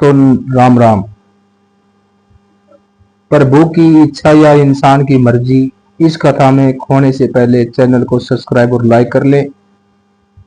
तो राम राम। प्रभु की इच्छा या इंसान की मर्जी, इस कथा में खोने से पहले चैनल को सब्सक्राइब और लाइक कर ले,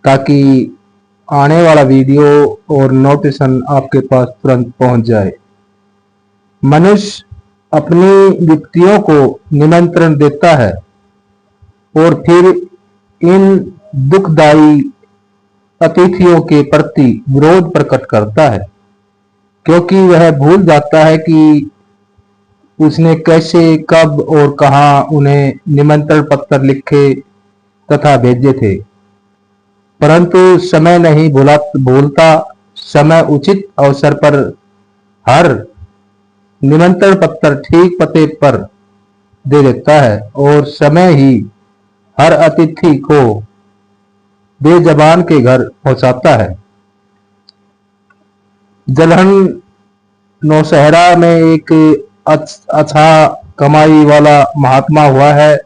ताकि आने वाला वीडियो और नोटिफिकेशन आपके पास तुरंत पहुंच जाए। मनुष्य अपनी विपत्तियों को निमंत्रण देता है और फिर इन दुखदायी अतिथियों के प्रति विरोध प्रकट करता है, क्योंकि वह भूल जाता है कि उसने कैसे, कब और कहां उन्हें निमंत्रण पत्र लिखे तथा भेजे थे। परंतु समय नहीं भूलता। समय उचित अवसर पर हर निमंत्रण पत्र ठीक पते पर दे देता है और समय ही हर अतिथि को बेजबान के घर पहुंचाता है। जलहन नौशहरा में एक अच्छा कमाई वाला महात्मा हुआ है।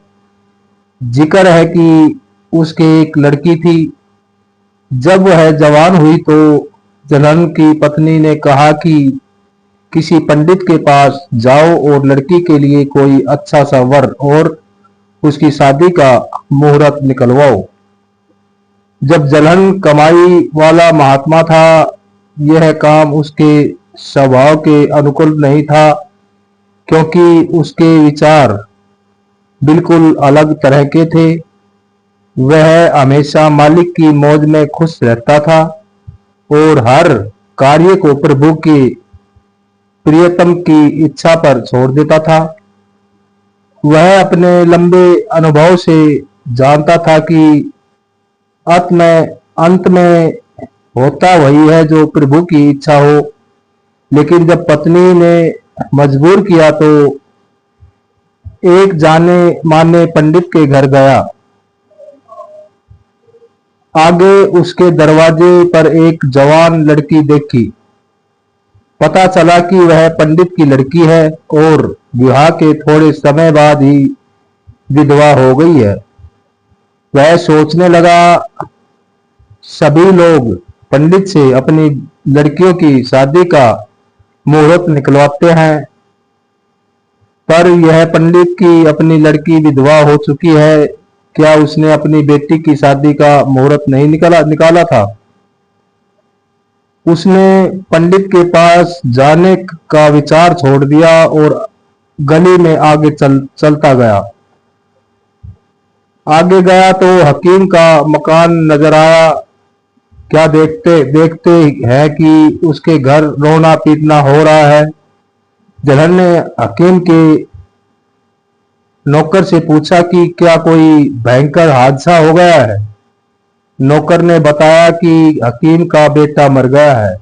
जिक्र है कि उसके एक लड़की थी। जब वह जवान हुई तो जलहन की पत्नी ने कहा कि किसी पंडित के पास जाओ और लड़की के लिए कोई अच्छा सा वर और उसकी शादी का मुहूर्त निकलवाओ। जब जलहन कमाई वाला महात्मा था, यह काम उसके स्वभाव के अनुकूल नहीं था, क्योंकि उसके विचार बिल्कुल अलग तरह के थे। वह हमेशा मालिक की मौज में खुश रहता था और हर कार्य को प्रभु के प्रियतम की इच्छा पर छोड़ देता था। वह अपने लंबे अनुभव से जानता था कि अंत में होता वही है जो प्रभु की इच्छा हो। लेकिन जब पत्नी ने मजबूर किया तो एक जाने माने पंडित के घर गया। आगे उसके दरवाजे पर एक जवान लड़की देखी। पता चला कि वह पंडित की लड़की है और विवाह के थोड़े समय बाद ही विधवा हो गई है। वह सोचने लगा, सभी लोग पंडित से अपनी लड़कियों की शादी का मुहूर्त निकलवाते हैं, पर यह पंडित की अपनी लड़की विधवा हो चुकी है। क्या उसने अपनी बेटी की शादी का मुहूर्त नहीं निकाला था? उसने पंडित के पास जाने का विचार छोड़ दिया और गली में आगे चलता गया। आगे गया तो हकीम का मकान नजर आया। क्या देखते देखते है कि उसके घर रोना पीटना हो रहा है। जलहन ने हकीम के नौकर से पूछा कि क्या कोई भयंकर हादसा हो गया है। नौकर ने बताया कि हकीम का बेटा मर गया है।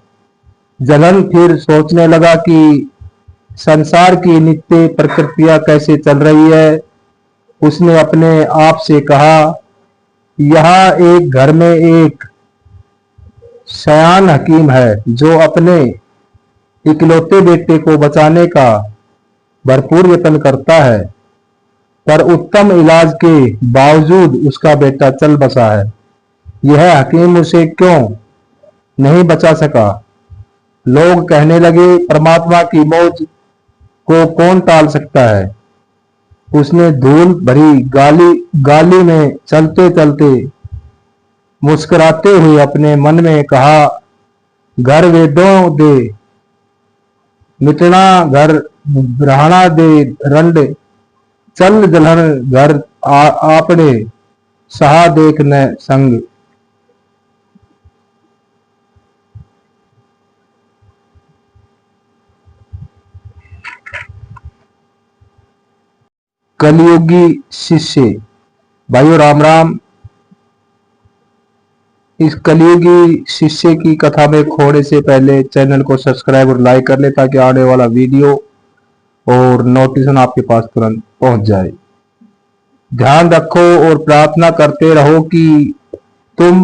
जलहन फिर सोचने लगा कि संसार की नित्य प्रक्रिया कैसे चल रही है। उसने अपने आप से कहा, यहाँ एक घर में एक सयान हकीम है जो अपने इकलौते बेटे को बचाने का भरपूर यत्न करता है, पर उत्तम इलाज के बावजूद उसका बेटा चल बसा है। यह हकीम उसे क्यों नहीं बचा सका? लोग कहने लगे, परमात्मा की मौज को कौन टाल सकता है। उसने धूल भरी गाली में चलते चलते मुस्कुराते हुए अपने मन में कहा, घर वेदों दे मिटना, घर रहना दे रंड, चल जलहन घर आपने सहा देख न संग। कलियुगी शिष्य। भाइयों राम राम। इस कलियुगी शिष्य की कथा में खोने से पहले चैनल को सब्सक्राइब और लाइक कर ले, ताकि आने वाला वीडियो और नोटिफिकेशन आपके पास तुरंत पहुंच जाए। ध्यान रखो और प्रार्थना करते रहो कि तुम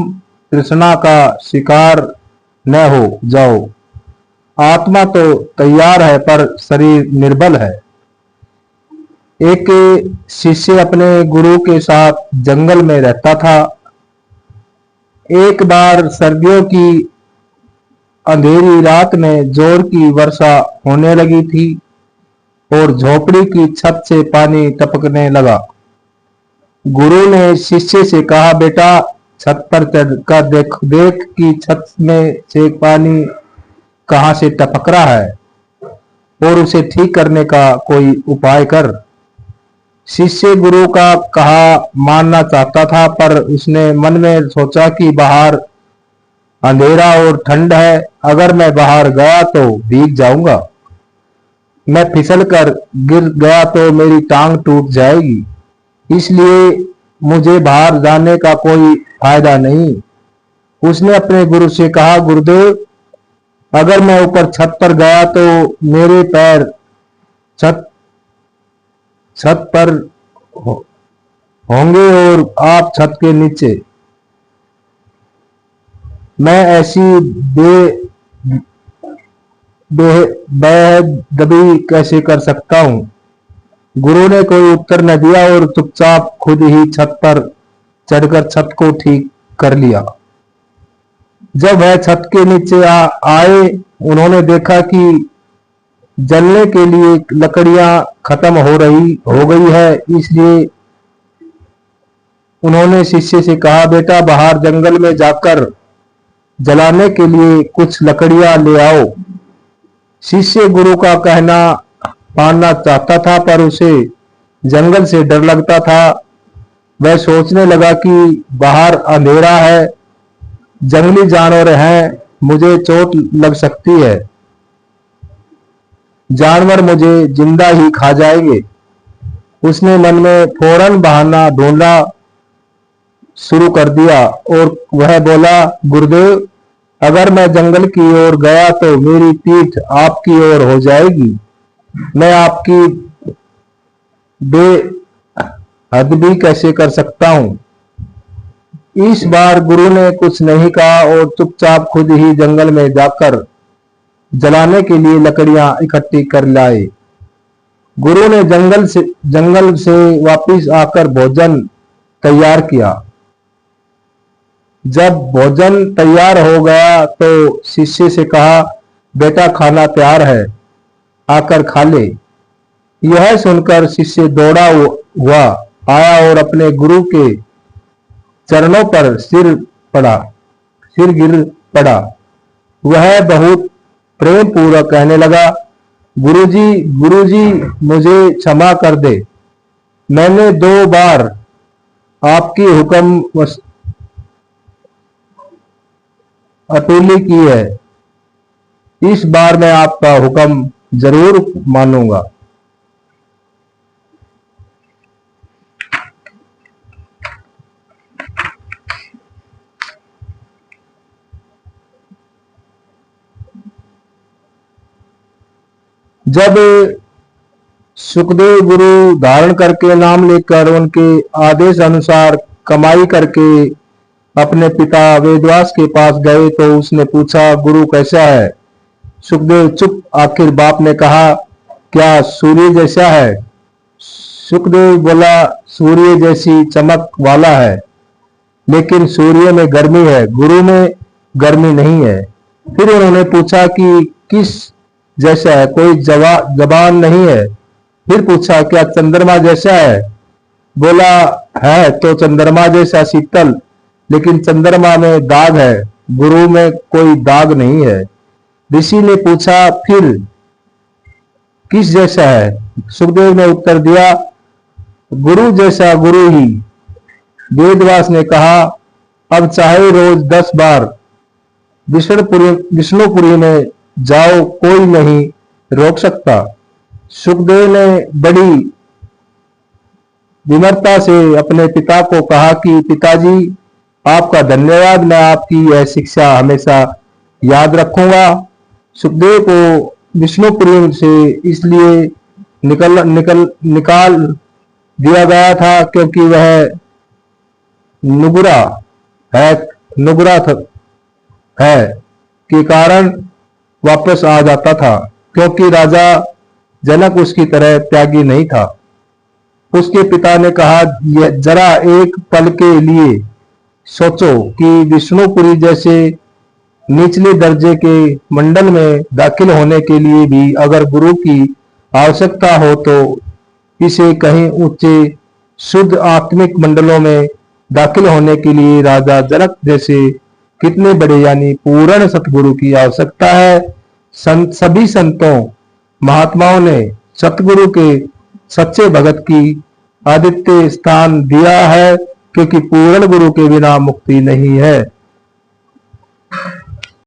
तृष्णा का शिकार न हो जाओ। आत्मा तो तैयार है पर शरीर निर्बल है। एक शिष्य अपने गुरु के साथ जंगल में रहता था। एक बार सर्दियों की अंधेरी रात में जोर की वर्षा होने लगी थी और झोपड़ी की छत से पानी टपकने लगा। गुरु ने शिष्य से कहा, बेटा छत पर चढ़कर देख देख कि छत में से पानी कहां से टपक रहा है और उसे ठीक करने का कोई उपाय कर। शिष्य गुरु का कहा मानना चाहता था, पर उसने मन में सोचा कि बाहर अंधेरा और ठंड है, अगर मैं बाहर गया तो भीग जाऊंगा, मैं फिसल कर गिर गया तो मेरी टांग टूट जाएगी, इसलिए मुझे बाहर जाने का कोई फायदा नहीं। उसने अपने गुरु से कहा, गुरुदेव अगर मैं ऊपर छत पर गया तो मेरे पैर छत छत पर होंगे और आप छत के नीचे, मैं ऐसी बेदबी कैसे कर सकता हूं। गुरु ने कोई उत्तर न दिया और चुपचाप खुद ही छत पर चढ़कर छत को ठीक कर लिया। जब वह छत के नीचे आए, उन्होंने देखा कि जलने के लिए लकड़ियां खत्म हो गई है, इसलिए उन्होंने शिष्य से कहा, बेटा बाहर जंगल में जाकर जलाने के लिए कुछ लकड़ियां ले आओ। शिष्य गुरु का कहना मानना चाहता था, पर उसे जंगल से डर लगता था। वह सोचने लगा कि बाहर अंधेरा है, जंगली जानवर हैं, मुझे चोट लग सकती है, जानवर मुझे जिंदा ही खा जाएंगे। उसने मन में फौरन बहाना ढूंढना शुरू कर दिया और वह बोला, गुरुदेव अगर मैं जंगल की ओर गया तो मेरी पीठ आपकी ओर हो जाएगी, मैं आपकी बेअदबी कैसे कर सकता हूं। इस बार गुरु ने कुछ नहीं कहा और चुपचाप खुद ही जंगल में जाकर जलाने के लिए लकड़ियां इकट्ठी कर लाए। गुरु ने जंगल से वापस आकर भोजन तैयार किया। जब भोजन तैयार हो गया तो शिष्य से कहा, बेटा खाना तैयार है, आकर खा ले। यह सुनकर शिष्य दौड़ा हुआ आया और अपने गुरु के चरणों पर सिर गिर पड़ा। वह बहुत प्रेम पूर्वक कहने लगा, गुरुजी मुझे क्षमा कर दे, मैंने 2 बार आपकी हुक्म अतुली की है, इस बार मैं आपका हुक्म जरूर मानूंगा। जब सुखदेव गुरु धारण करके नाम लेकर उनके आदेश अनुसार कमाई करके अपने पिता वेदव्यास के पास गए तो उसने पूछा, गुरु कैसा है। सुखदेव चुप। आखिर बाप ने कहा, क्या सूर्य जैसा है। सुखदेव बोला, सूर्य जैसी चमक वाला है, लेकिन सूर्य में गर्मी है, गुरु में गर्मी नहीं है। फिर उन्होंने पूछा कि किस जैसा है, कोई जबान नहीं है। फिर पूछा, क्या चंद्रमा जैसा है। बोला, है तो चंद्रमा जैसा शीतल, लेकिन चंद्रमा में दाग है, गुरु में कोई दाग नहीं है। ऋषि ने पूछा, फिर किस जैसा है। सुखदेव ने उत्तर दिया, गुरु जैसा गुरु ही। वेदव्यास ने कहा, अब चाहे रोज 10 बार विष्णुपुरी में जाओ, कोई नहीं रोक सकता। सुखदेव ने बड़ी विनम्रता से अपने पिता को कहा कि पिताजी आपका धन्यवाद, मैं आपकी यह शिक्षा हमेशा याद रखूंगा। सुखदेव को विष्णुपुरी से इसलिए निकाल दिया गया था क्योंकि वह नुगरा है के कारण वापस आ जाता था, क्योंकि राजा जनक उसकी तरह त्यागी नहीं था। उसके पिता ने कहा, जरा एक पल के लिए सोचो कि विष्णुपुरी जैसे निचले दर्जे के मंडल में दाखिल होने के लिए भी अगर गुरु की आवश्यकता हो तो इसे कहीं ऊंचे शुद्ध आत्मिक मंडलों में दाखिल होने के लिए राजा जनक जैसे कितने बड़े यानी पूर्ण सतगुरु की आवश्यकता है। सभी संतों महात्माओं ने सतगुरु के सच्चे भगत की आदित्य स्थान दिया है, क्योंकि पूर्ण गुरु के बिना मुक्ति नहीं है।